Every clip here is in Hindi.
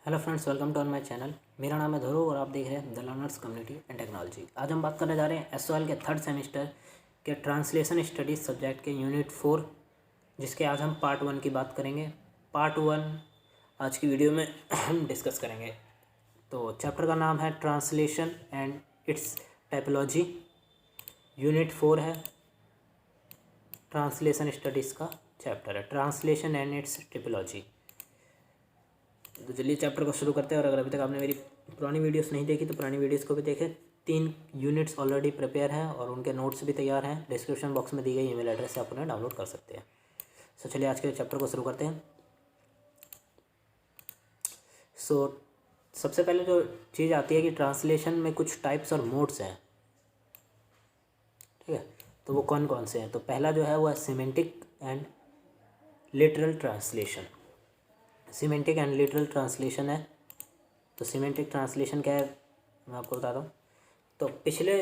Hello friends, welcome to on my channel. मेरा नाम है ध्रुव और आप देख रहे हैं the learners community and technology. आज हम बात करने जा रहे हैं एसओएल के थर्ड सेमेस्टर के ट्रांसलेशन स्टडीज़ सब्जेक्ट के यूनिट 4, जिसके आज हम पार्ट 1 की बात करेंगे। पार्ट 1 आज की वीडियो में हम डिस्कस करेंगे। तो चैप्टर का नाम है translation and it's typology. Unit 4 है, ट्रांसलेशन स्टडीज़ का चैप्टर है, ट्रांसलेशन एंड इट्स टाइपोलॉजी। तो चलिए चैप्टर को शुरू करते हैं। और अगर अभी तक आपने मेरी पुरानी वीडियोस नहीं देखी तो पुरानी वीडियोस को भी देखें। 3 यूनिट्स ऑलरेडी प्रिपेयर हैं और उनके नोट्स भी तैयार हैं। डिस्क्रिप्शन बॉक्स में दी गई ईमेल एड्रेस से आप उन्हें डाउनलोड कर सकते हैं। सो चलिए आज के चैप्टर को शुरू करते हैं। सो सबसे पहले जो चीज़ आती है कि ट्रांसलेशन में कुछ टाइप्स और मोड्स हैं, ठीक है। तो वो कौन कौन से हैं? तो पहला जो है वो है semantic and literal translation. Semantic and literal translation है। तो सिमेंटिक ट्रांसलेशन क्या है मैं आपको बताता हूँ। तो पिछले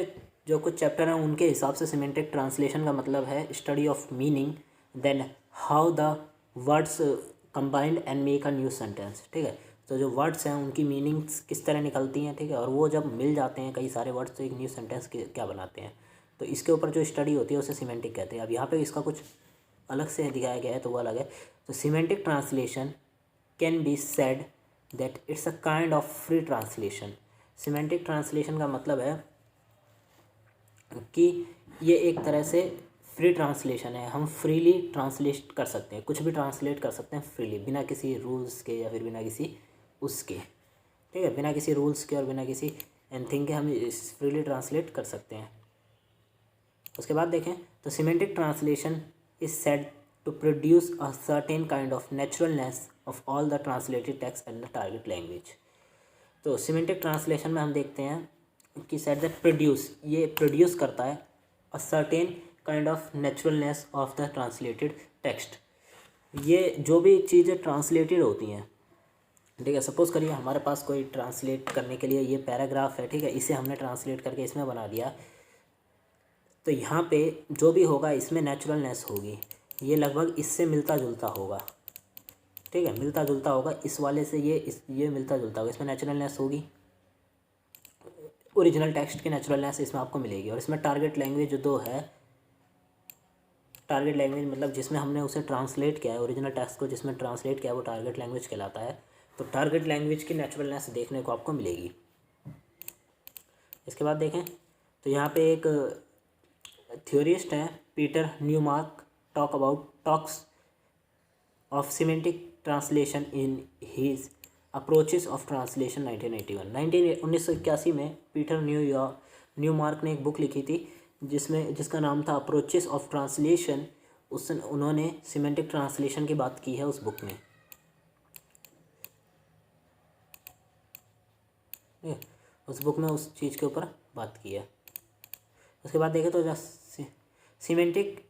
जो कुछ चैप्टर हैं उनके हिसाब से सिमेंटिक ट्रांसलेशन का मतलब है study of meaning, then how the words combined and make a new sentence, ठीक है। तो जो वर्ड्स हैं उनकी मीनिंग्स किस तरह निकलती हैं, ठीक है, और वो जब मिल जाते हैं कई सारे वर्ड्स तो एक न्यू सेंटेंस क्या बनाते हैं। तो इसके ऊपर जो स्टडी होती है उसे सिमेंटिक कहते हैं। अब यहाँ पे इसका कुछ अलग से दिखाया गया है तो वो अलग है। तो semantic translation can be said that it's a kind of free translation. Semantic translation का मतलब है कि ये एक तरह से फ्री ट्रांसलेशन है। हम फ्रीली ट्रांसलेट कर सकते हैं, कुछ भी ट्रांसलेट कर सकते हैं फ्रीली, बिना किसी रूल्स के या फिर बिना किसी उसके, ठीक है, बिना किसी रूल्स के और बिना किसी एनीथिंग के हम फ्रीली ट्रांसलेट कर सकते हैं। उसके बाद देखें तो semantic translation is said to produce a certain kind of naturalness of all the translated text and the target language। तो सिमेंटिक ट्रांसलेशन में हम देखते हैं कि said that produce, ये प्रोड्यूस करता है a certain kind of naturalness of the translated text। ये जो भी चीज़ें ट्रांसलेटेड होती हैं, ठीक है, सपोज़ करिए हमारे पास कोई ट्रांसलेट करने के लिए ये पैराग्राफ है, ठीक है, इसे हमने ट्रांसलेट करके इसमें बना दिया। तो यहाँ पे जो भी होगा इसमें नेचुरलनेस होगी, ये लगभग इससे मिलता जुलता होगा, ठीक है, मिलता जुलता होगा इस वाले से, ये मिलता जुलता होगा, इसमें नेचुरलनेस होगी, ओरिजिनल टेक्स्ट की नेचुरलनेस इसमें आपको मिलेगी। और इसमें टारगेट लैंग्वेज जो है, टारगेट लैंग्वेज मतलब जिसमें हमने उसे ट्रांसलेट किया है, ओरिजिनल टेक्स्ट को जिसमें ट्रांसलेट किया है वो टारगेट लैंग्वेज कहलाता है। तो टारगेट लैंग्वेज की नेचुरलनेस देखने को आपको मिलेगी। इसके बाद देखें तो यहाँ पे एक थ्योरिस्ट हैं Peter Newmark talks of semantic translation in his approaches of translation 1981 में पीटर न्यूमार्क ने एक बुक लिखी थी जिसका नाम था अप्रोचेस ऑफ ट्रांसलेशन। उन्होंने सिमेंटिक ट्रांसलेशन की बात की है उस बुक में, उस बुक में उस चीज़ के ऊपर बात की है। उसके बाद देखें तो semantic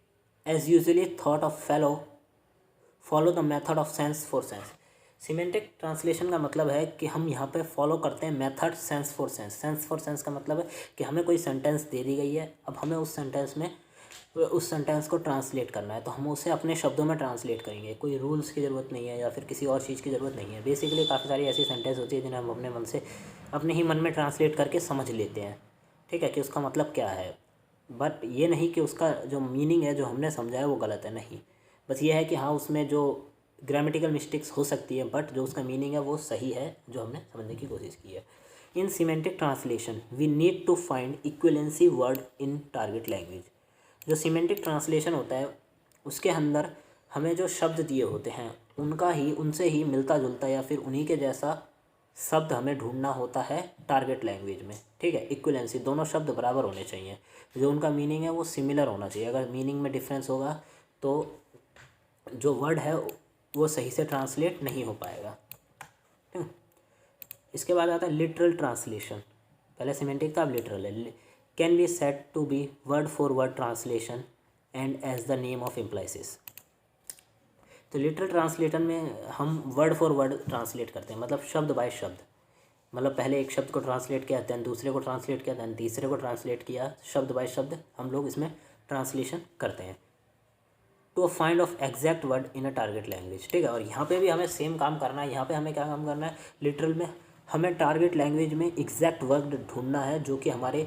as usually thought of follow the method of sense for sense. Semantic translation का मतलब है कि हम यहाँ पे फॉलो करते हैं method sense for sense. Sense for sense का मतलब है कि हमें कोई सेंटेंस दे दी गई है, अब हमें उस सेंटेंस को ट्रांसलेट करना है, तो हम उसे अपने शब्दों में ट्रांसलेट करेंगे। कोई रूल्स की ज़रूरत नहीं है या फिर किसी और चीज़ की ज़रूरत नहीं है। बेसिकली काफ़ी सारी ऐसी सेंटेंस होती है जिन्हें हम अपने मन से, अपने ही मन में ट्रांसलेट करके समझ लेते हैं, ठीक है, कि उसका मतलब क्या है। बट ये नहीं कि उसका जो मीनिंग है जो हमने समझा है वो गलत है, नहीं, बस ये है कि हाँ उसमें जो ग्रामेटिकल मिस्टेक्स हो सकती है बट जो उसका मीनिंग है वो सही है जो हमने समझने की कोशिश की है। In semantic translation we need to find equivalency word in target language. जो सिमेंटिक ट्रांसलेशन होता है उसके अंदर हमें जो शब्द दिए होते हैं उनसे ही मिलता जुलता या फिर उन्हीं के जैसा शब्द हमें ढूंढना होता है टारगेट लैंग्वेज में, ठीक है। इक्विवेलेंसी, दोनों शब्द बराबर होने चाहिए, जो उनका मीनिंग है वो सिमिलर होना चाहिए। अगर मीनिंग में डिफरेंस होगा तो जो वर्ड है वो सही से ट्रांसलेट नहीं हो पाएगा, ठीक है। इसके बाद आता है लिटरल ट्रांसलेशन। पहले सिमेंटिक था, अब लिटरल है। Can be said to be word for word translation and as the name of implies. तो लिटरल ट्रांसलेशन में हम वर्ड फॉर वर्ड ट्रांसलेट करते हैं, मतलब शब्द बाय शब्द, मतलब पहले एक शब्द को ट्रांसलेट किया, दैन दूसरे को ट्रांसलेट किया, दैन तीसरे को ट्रांसलेट किया, शब्द बाय शब्द हम लोग इसमें ट्रांसलेशन करते हैं। To a find of exact word in a target language. ठीक है, और यहाँ पे भी हमें सेम काम करना है। यहाँ पे हमें क्या काम करना है, लिटरल में हमें टारगेट लैंग्वेज में एग्जैक्ट वर्ड ढूंढना है जो कि हमारे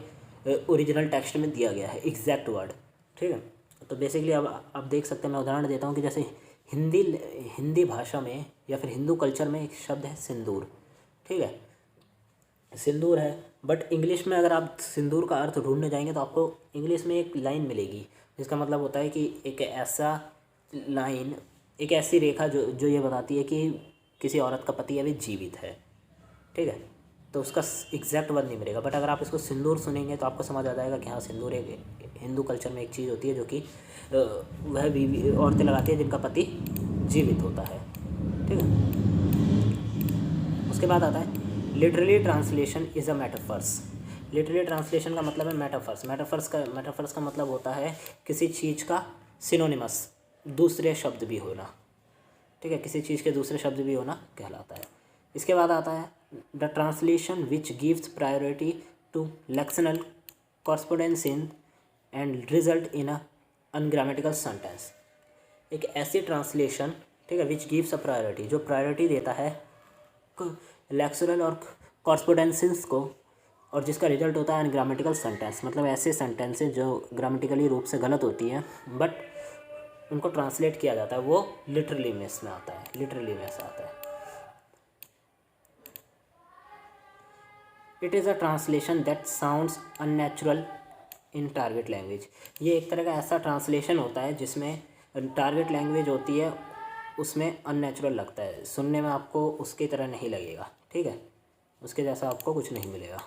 ओरिजिनल टेक्स्ट में दिया गया है, एग्जैक्ट वर्ड। ठीक है, तो बेसिकली अब देख सकते हैं, मैं उदाहरण देता हूँ कि जैसे हिंदी भाषा में या फिर हिंदू कल्चर में एक शब्द है सिंदूर। ठीक है, सिंदूर है, बट इंग्लिश में अगर आप सिंदूर का अर्थ ढूंढने जाएंगे तो आपको इंग्लिश में एक लाइन मिलेगी जिसका मतलब होता है कि एक ऐसा लाइन, एक ऐसी रेखा जो जो ये बताती है कि किसी औरत का पति अभी जीवित है। ठीक है, तो उसका एग्जैक्ट वर्ड नहीं मिलेगा, बट अगर आप इसको सिंदूर सुनेंगे तो आपको समझ आ जाएगा कि हाँ, सिंदूर एक हिंदू कल्चर में एक चीज़ होती है जो कि वह बीवी औरतें लगाती है जिनका पति जीवित होता है। ठीक है, उसके बाद आता है literally translation is a metaphors. Literally translation का मतलब है मेटाफर्स। मेटाफर्स का मतलब होता है किसी चीज़ का सिनोनिमस, दूसरे शब्द भी होना। ठीक है, किसी चीज़ के दूसरे शब्द भी होना कहलाता है। इसके बाद आता है the translation which gives priority to lexical correspondence in and result in a ungrammatical sentence. एक ऐसी ट्रांसलेशन, ठीक है, विच गिव्स अ प्रायोरिटी, जो प्रायोरिटी देता है लेक्शनल और कॉरस्पोंडेंसेस को, और जिसका रिजल्ट होता है अनग्रामेटिकल सेंटेंस, मतलब ऐसे सेंटेंसेस जो ग्रामेटिकली रूप से गलत होती हैं बट उनको ट्रांसलेट किया जाता है, वो लिटरली में इसमें आता है, लिटरली में से आता है। It is a translation that sounds unnatural in target language. ये एक तरह का ऐसा ट्रांसलेशन होता है जिसमें टारगेट लैंग्वेज होती है उसमें अननेचुरल लगता है, सुनने में आपको उसकी तरह नहीं लगेगा। ठीक है, उसके जैसा आपको कुछ नहीं मिलेगा।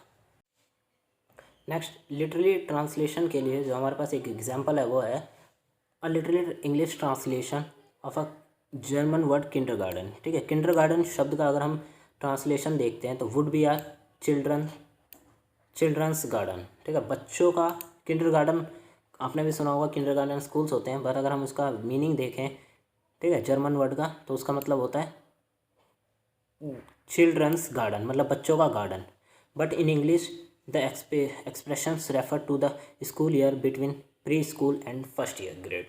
नेक्स्ट, लिटरली ट्रांसलेशन के लिए जो हमारे पास एक एग्जांपल है वो है अ literally English translation of a German word kindergarten. ठीक है, किंडरगार्टन शब्द का अगर हम ट्रांसलेशन देखते हैं तो would be our children's garden. ठीक है, बच्चों का किंडरगार्टन, आपने भी सुना होगा किंडरगार्टन स्कूल्स होते हैं, पर अगर हम उसका मीनिंग देखें, ठीक है, जर्मन वर्ड का, तो उसका मतलब होता है चिल्ड्रंस गार्डन, मतलब बच्चों का garden. But in English the expressions refer to the school year between preschool and first year grade.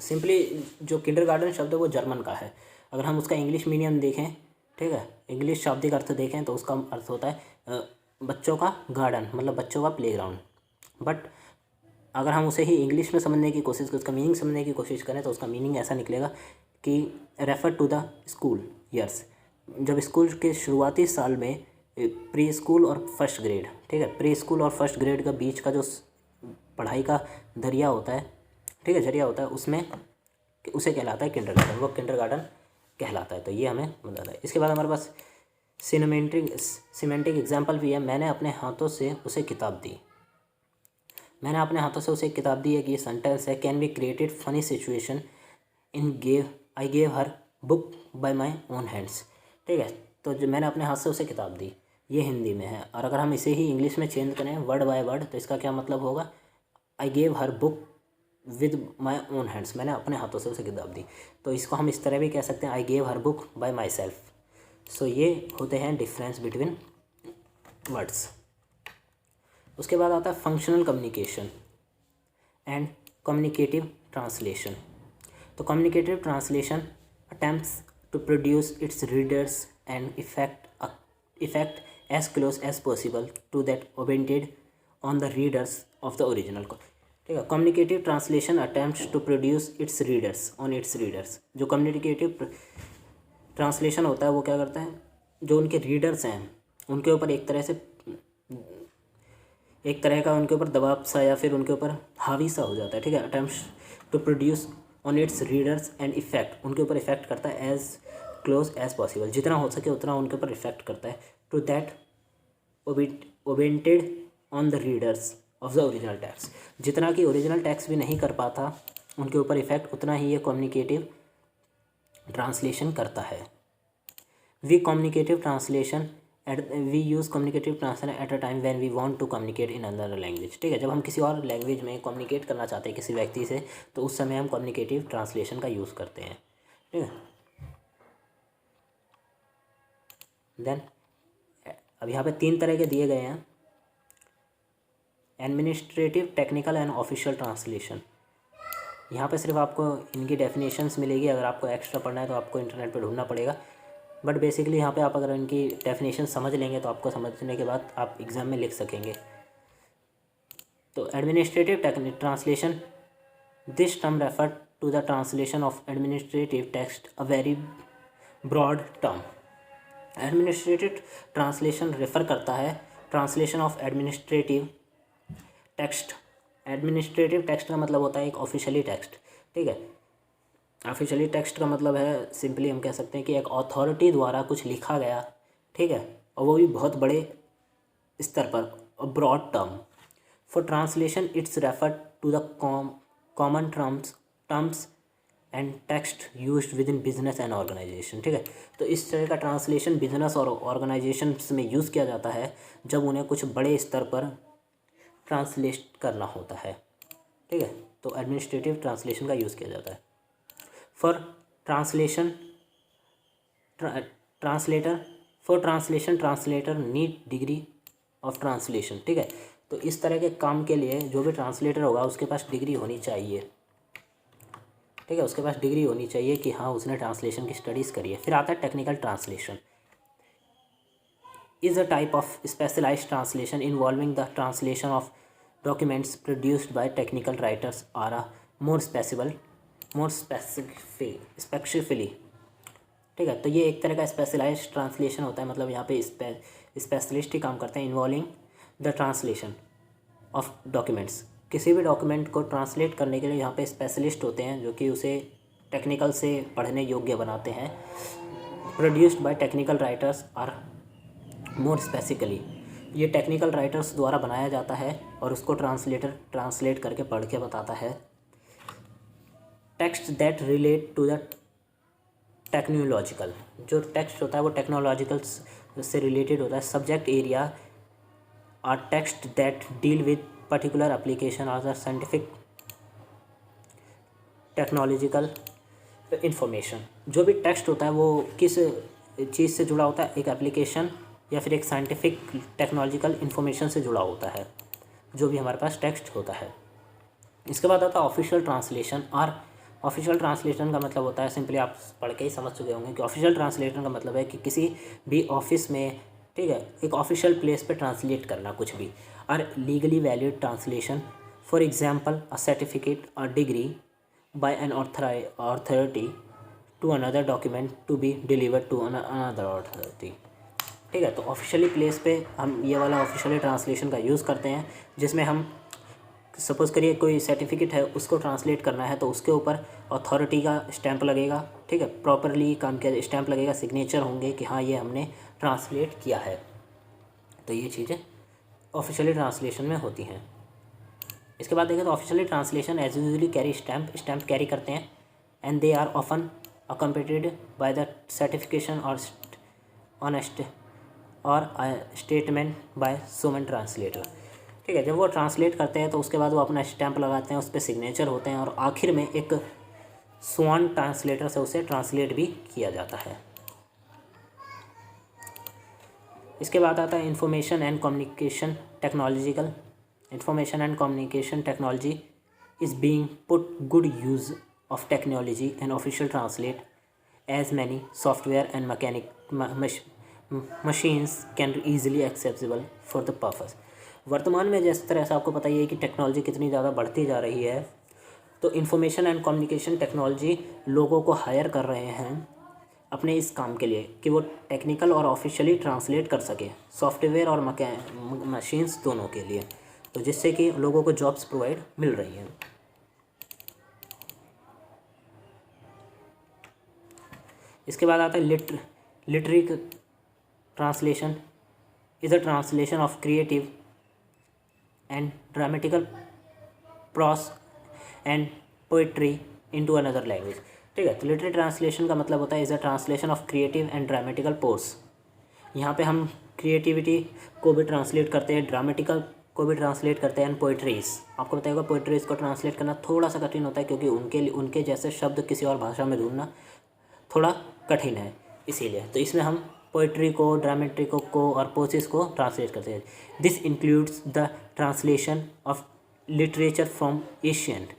Simply जो किंडरगार्टन शब्द है वो जर्मन का है। अगर हम उसका इंग्लिश मीनिंग देखें, ठीक है, इंग्लिश शाब्दिक अर्थ देखें तो उसका अर्थ होता है बच्चों का गार्डन, मतलब बच्चों का प्लेग्राउंड। बट अगर हम उसे ही इंग्लिश में समझने की कोशिश करें, उसका मीनिंग समझने की कोशिश करें तो उसका मीनिंग ऐसा निकलेगा कि refer to the school years, जब स्कूल के शुरुआती साल में प्री स्कूल और फर्स्ट ग्रेड, ठीक है, प्री स्कूल और फर्स्ट ग्रेड का बीच का जो पढ़ाई का दरिया होता है, ठीक है, जरिया होता है, उसमें उसे कहलाता है किंडरगार्टन, वो किंडरगार्टन कहलाता है। तो ये हमें बताता है। इसके बाद हमारे पास सिमेंटिक एग्जाम्पल भी है। मैंने अपने हाथों से उसे किताब दी। मैंने अपने हाथों से उसे एक किताब दी है कि ये सेंटेंस है, can be created funny situation in I gave her book by my own hands. ठीक है, तो जो मैंने अपने हाथ से उसे किताब दी, ये हिंदी में है, और अगर हम इसे ही इंग्लिश में चेंज करें वर्ड बाय वर्ड तो इसका क्या मतलब होगा, आई gave her book with my own hands, मैंने अपने हाथों से उसे किताब दी। तो इसको हम इस तरह भी कह सकते हैं, I gave her book by myself. So ये होते हैं डिफरेंस बिटवीन वर्ड्स। उसके बाद आता है functional communication and communicative translation. तो communicative translation attempts to produce its readers and effect as close as possible to that obtained on the readers of the original। ठीक है, communicative translation attempts to produce its readers on its readers. जो कम्युनिकेटिव ट्रांसलेशन होता है वो क्या करता है, जो उनके रीडर्स हैं उनके ऊपर एक तरह का उनके ऊपर दबाव सा या फिर उनके ऊपर हावी सा हो जाता है। ठीक है, attempts to produce on its readers and effect, उनके ऊपर इफेक्ट करता है एज क्लोज एज पॉसिबल, जितना हो सके उतना उनके ऊपर इफेक्ट करता है, to that obtained on the readers of the original text, जितना कि ओरिजिनल टेक्स्ट भी नहीं कर पाता उनके ऊपर इफेक्ट, उतना ही ये कम्युनिकेटिव ट्रांसलेशन करता है। We use communicative translation at a time when we want to communicate in another language. ठीक है, जब हम किसी और लैंग्वेज में कम्युनिकेट करना चाहते हैं किसी व्यक्ति से तो उस समय हम कम्युनिकेटिव ट्रांसलेशन का यूज़ करते हैं। ठीक है, देन अब यहाँ पे 3 तरह के दिए गए हैं, administrative, technical and official translation. यहाँ पे सिर्फ आपको इनकी डेफिनेशंस मिलेगी। अगर आपको एक्स्ट्रा पढ़ना है तो आपको इंटरनेट पे ढूंढना पड़ेगा, बट बेसिकली यहाँ पे आप अगर इनकी डेफिनेशन समझ लेंगे तो आपको समझने के बाद आप एग्ज़ाम में लिख सकेंगे। तो administrative translation, this term refer to the translation of administrative text, a very broad term. Administrative translation refer करता है translation of administrative text. Administrative text का मतलब होता है एक ऑफिशियली टेक्स्ट, ठीक है। ऑफिशियली टेक्स्ट का मतलब है सिंपली हम कह सकते हैं कि एक अथॉरिटी द्वारा कुछ लिखा गया, ठीक है, और वो भी बहुत बड़े स्तर पर, broad term. For translation its refer to the common terms and text used with in business and organisation, ठीक है। तो इस तरह का ट्रांसलेशन बिजनेस और ऑर्गेनाइजेशंस में यूज़ किया जाता है जब उन्हें कुछ बड़े स्तर पर ट्रांसलेट करना होता है, ठीक है। तो एडमिनिस्ट्रेटिव ट्रांसलेशन का यूज़ किया जाता है। For translation translator need degree of translation, ठीक है। तो इस तरह के काम के लिए जो भी ट्रांसलेटर होगा उसके पास डिग्री होनी चाहिए, ठीक है, उसके पास डिग्री होनी चाहिए कि हाँ उसने ट्रांसलेशन की स्टडीज़ करी है। फिर आता है technical translation, is a type of specialised translation involving the translation of documents produced by technical writers or a more specifically, ठीक है। तो ये एक तरह का स्पेशलाइज्ड ट्रांसलेशन होता है, मतलब यहाँ पे स्पेशलिस्ट ही काम करते हैं। Involving the translation of documents, किसी भी डॉक्यूमेंट को ट्रांसलेट करने के लिए यहाँ पे स्पेशलिस्ट होते हैं जो कि उसे टेक्निकल से पढ़ने योग्य बनाते हैं। Produced by technical writers or more specifically, ये टेक्निकल राइटर्स द्वारा बनाया जाता है और उसको ट्रांसलेटर ट्रांसलेट करके पढ़ के बताता है। Text that relate to the technological, जो टेक्स्ट होता है वो टेक्नोलॉजिकल से रिलेटेड होता है। Subject area or text that deal with particular application or the scientific technological information. जो भी टेक्स्ट होता है वो किस चीज़ से जुड़ा होता है, एक एप्लीकेशन या फिर एक साइंटिफिक टेक्नोलॉजिकल इंफॉर्मेशन से जुड़ा होता है जो भी हमारे पास टेक्स्ट होता है। इसके बाद आता है ऑफिशियल ट्रांसलेशन। और ऑफिशियल ट्रांसलेशन का मतलब होता है, सिंपली आप पढ़ के ही समझ चुके होंगे कि ऑफिशियल ट्रांसलेशन का मतलब है कि किसी भी ऑफिस में, ठीक है, एक ऑफिशियल प्लेस पे ट्रांसलेट करना कुछ भी। और legally valid translation, for example a certificate or degree by an authority to another document to be delivered to another authority, ठीक है। तो ऑफिशियली प्लेस पे हम ये वाला ऑफिशियली ट्रांसलेशन का यूज़ करते हैं, जिसमें हम सपोज़ करिए कोई सर्टिफिकेट है उसको ट्रांसलेट करना है तो उसके ऊपर अथॉरिटी का स्टैंप लगेगा, ठीक है, प्रॉपरली काम किया स्टैंप लगेगा, सिग्नेचर होंगे कि हाँ ये हमने ट्रांसलेट किया है। तो ये चीज़ें ऑफिशियली ट्रांसलेशन में होती हैं। इसके बाद देखें तो officially translation as usually carry stamp carry करते हैं and they are often accompanied by the certification or honest or statement by sworn translator, ठीक है। जब वो ट्रांसलेट करते हैं तो उसके बाद वो अपना स्टैंप लगाते हैं, उस पर सिग्नेचर होते हैं और आखिर में एक स्वान ट्रांसलेटर से उसे ट्रांसलेट भी किया जाता है। इसके बाद आता है information and communication technological. Information and communication technology is being put good use of technology and official translate as many software and machines can easily accessible for the purpose. वर्तमान में जिस तरह से आपको पता ही है कि टेक्नोलॉजी कितनी ज़्यादा बढ़ती जा रही है, तो इंफॉर्मेशन एंड कम्युनिकेशन टेक्नोलॉजी लोगों को हायर कर रहे हैं अपने इस काम के लिए कि वो टेक्निकल और ऑफिशियली ट्रांसलेट कर सके सॉफ्टवेयर और मशीन्स दोनों के लिए, तो जिससे कि लोगों को जॉब्स प्रोवाइड मिल रही हैं। इसके बाद आता है literary translation is a translation of creative and dramatical pros and poetry into another language, ठीक है। तो लिटरेरी ट्रांसलेशन का मतलब होता है is a translation of creative and dramatical pores. यहाँ पे हम क्रिएटिविटी को भी ट्रांसलेट करते हैं, ड्रामेटिकल को भी ट्रांसलेट करते हैं, एंड पोइट्रीज़। आपको पता होगा पोइट्रीज़ को ट्रांसलेट करना थोड़ा सा कठिन होता है क्योंकि उनके जैसे शब्द किसी और भाषा में ढूंढना थोड़ा कठिन है, इसीलिए तो इसमें हम पोइट्री को, ड्रामेटिक को और पोएसिस को ट्रांसलेट करते हैं। This includes the translation of literature from ancient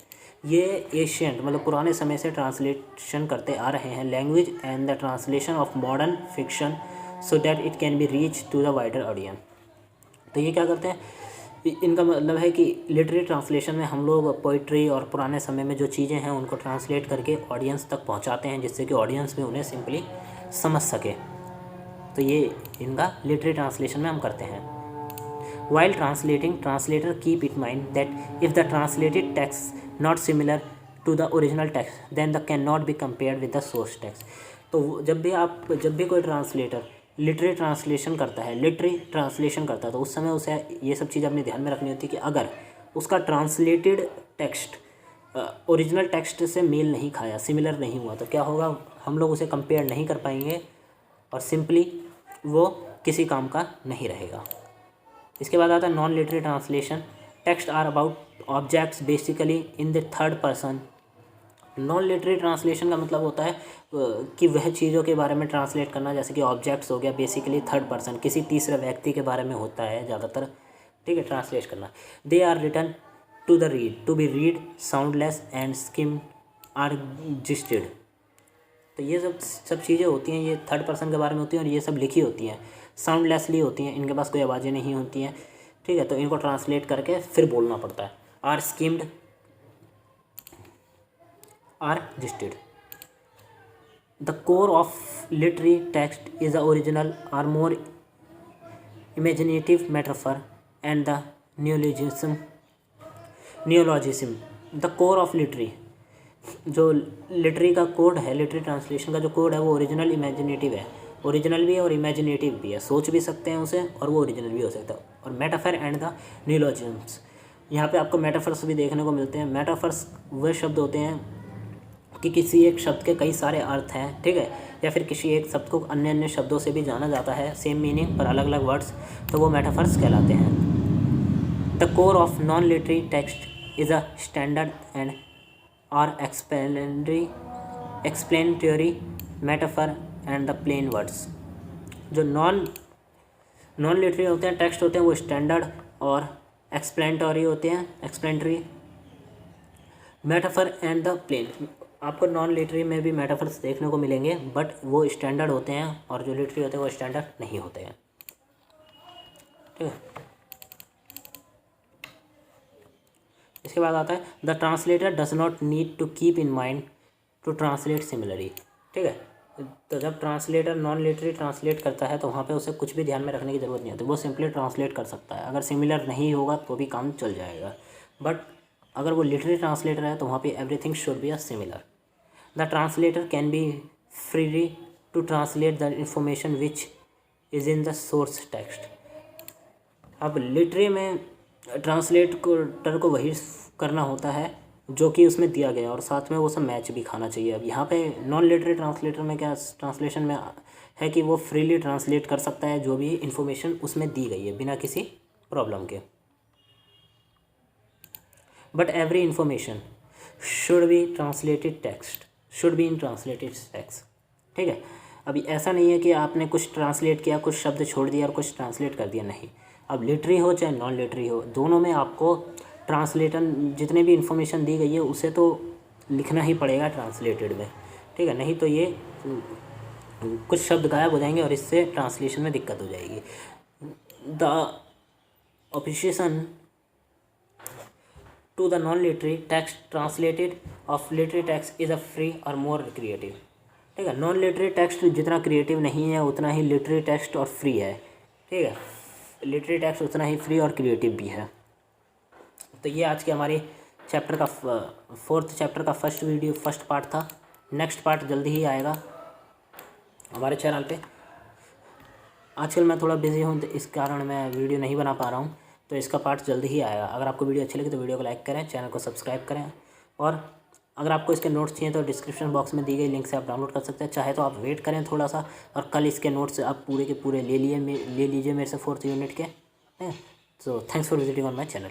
ये एशियंट मतलब पुराने समय से ट्रांसलेशन करते आ रहे हैं language and the translation of modern fiction so that it can be reach to the wider audience. तो ये क्या करते हैं, इनका मतलब है कि लिटरेरी ट्रांसलेशन में हम लोग पोइट्री और पुराने समय में जो चीज़ें हैं उनको ट्रांसलेट करके ऑडियंस तक पहुंचाते हैं, जिससे कि ऑडियंस भी उन्हें सिंपली समझ सके। तो ये इनका लिटरेरी ट्रांसलेशन में हम करते हैं। While translating translator keep it mind that if the translated text not similar to the original text then the can not be compared with the source text. तो जब भी कोई ट्रांसलेटर लिटरेरी ट्रांसलेशन करता है, तो उस समय उसे ये सब चीज़ अपने ध्यान में रखनी होती है कि अगर उसका ट्रांसलेटेड टेक्स्ट ओरिजिनल टेक्स्ट से मेल नहीं खाया, सिमिलर नहीं हुआ, तो क्या होगा, हम लोग उसे कंपेयर नहीं कर पाएंगे और सिंपली वो किसी काम का नहीं रहेगा। इसके बाद आता है non literary translation. Text are about objects basically in the third person. Non literary translation का मतलब होता है कि वह चीज़ों के बारे में ट्रांसलेट करना, जैसे कि ऑब्जेक्ट्स हो गया, बेसिकली थर्ड पर्सन किसी तीसरे व्यक्ति के बारे में होता है ज़्यादातर, ठीक है, ट्रांसलेट करना। They are written to the read, to be read soundless and skim or gisted. तो ये सब चीज़ें होती हैं, ये थर्ड पर्सन के बारे में होती हैं और ये सब लिखी होती हैं, साउंडलेसली होती हैं, इनके पास कोई आवाज़ें नहीं होती हैं, ठीक है। तो इनको ट्रांसलेट करके फिर बोलना पड़ता है। Or skimmed or gisted. The core of literary text is the original or more imaginative metaphor and the neologism. The core of literary, जो लिटरेरी का कोड है, लिटरेरी ट्रांसलेशन का जो कोड है वो ओरिजिनल इमेजिनेटिव है, ओरिजिनल भी है और इमेजिनेटिव भी है, सोच भी सकते हैं उसे और वो ओरिजिनल भी हो सकता है। और मेटाफर एंड द नियोलॉजिज्म्स, यहाँ पे आपको मेटाफर्स भी देखने को मिलते हैं। मेटाफर्स वह शब्द होते हैं कि किसी एक शब्द के कई सारे अर्थ हैं, ठीक है, या फिर किसी एक शब्द को अन्य अन्य शब्दों से भी जाना जाता है, सेम मीनिंग पर अलग अलग वर्ड्स, तो वो मेटाफर्स कहलाते हैं। The core of non literary text is a standard and or explanatory metaphor and the plain words. जो नॉन लिटरेरी होते हैं, टेक्स्ट होते हैं, वो स्टैंडर्ड और एक्सप्लेनेटरी होते हैं, explanatory metaphor and the plain. आपको नॉन लिटरेरी में भी मेटाफर्स देखने को मिलेंगे, बट वो स्टैंडर्ड होते हैं और जो लिटरेरी होते हैं वो स्टैंडर्ड नहीं होते हैं, ठीक है। इसके बाद आता है the translator does not need to keep in mind to translate similarly, ठीक है। तो जब ट्रांसलेटर नॉन लिटरेरी ट्रांसलेट करता है तो वहाँ पे उसे कुछ भी ध्यान में रखने की ज़रूरत नहीं होती, वो सिंपली ट्रांसलेट कर सकता है। अगर सिमिलर नहीं होगा तो भी काम चल जाएगा, बट अगर वो लिटरेरी ट्रांसलेटर है तो वहाँ पे everything should be a similar. The translator can be free to translate the information which is in the source text. अब लिटरेरी में ट्रांसलेटर को वही करना होता है जो कि उसमें दिया गया और साथ में वो सब मैच भी खाना चाहिए। अब यहाँ पे नॉन लिटरेरी ट्रांसलेटर में क्या ट्रांसलेशन में है कि वो फ्रीली ट्रांसलेट कर सकता है जो भी इंफॉर्मेशन उसमें दी गई है बिना किसी प्रॉब्लम के, but every information should be translated text, should be in translated text, ठीक है। अभी ऐसा नहीं है कि आपने कुछ ट्रांसलेट किया, कुछ शब्द छोड़ दिया और कुछ ट्रांसलेट कर दिया, नहीं। अब लिटरेरी हो चाहे नॉन लिटरेरी हो, दोनों में आपको ट्रांसलेटर जितने भी इंफॉर्मेशन दी गई है उसे तो लिखना ही पड़ेगा ट्रांसलेटेड में, ठीक है, नहीं तो ये कुछ शब्द गायब हो जाएंगे और इससे ट्रांसलेशन में दिक्कत हो जाएगी। The opposition to the non literary text translated of literary text is a free और मोर क्रिएटिव, ठीक है। नॉन लिटरेरी टेक्स्ट जितना क्रिएटिव नहीं है उतना ही लिटरेरी टेक्स्ट और फ्री है, ठीक है। लिटरेरी टेक्स्ट उतना ही फ्री और क्रिएटिव भी है। तो ये आज के हमारे चैप्टर का 4th चैप्टर का फर्स्ट पार्ट था। नेक्स्ट पार्ट जल्दी ही आएगा हमारे चैनल पे। आजकल मैं थोड़ा बिजी हूँ तो इस कारण मैं वीडियो नहीं बना पा रहा हूँ, तो इसका पार्ट जल्दी ही आएगा। अगर आपको वीडियो अच्छी लगी तो वीडियो को लाइक करें, चैनल को सब्सक्राइब करें, और अगर आपको इसके नोट्स चाहिए तो डिस्क्रिप्शन बॉक्स में दी गई लिंक से आप डाउनलोड कर सकते हैं। चाहे तो आप वेट करें थोड़ा सा और कल इसके नोट्स आप पूरे के पूरे ले लीजिए मेरे से 4th यूनिट के। तो thanks for visiting on my channel.